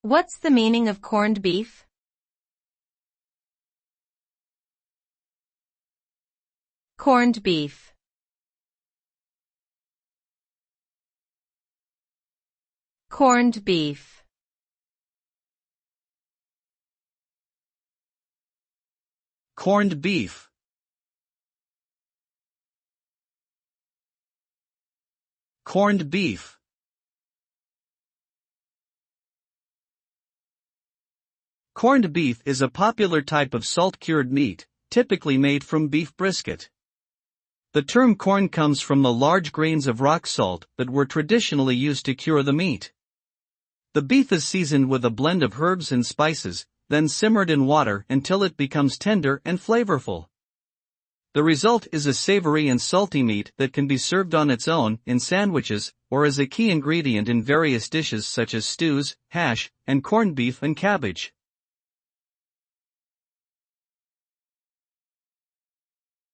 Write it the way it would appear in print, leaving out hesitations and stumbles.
What's the meaning of corned beef? Corned beef. Corned beef. Corned beef. Corned beef. Corned beef is a popular type of salt-cured meat, typically made from beef brisket. The term corn comes from the large grains of rock salt that were traditionally used to cure the meat. The beef is seasoned with a blend of herbs and spices, then simmered in water until it becomes tender and flavorful. The result is a savory and salty meat that can be served on its own, in sandwiches, or as a key ingredient in various dishes such as stews, hash, and corned beef and cabbage.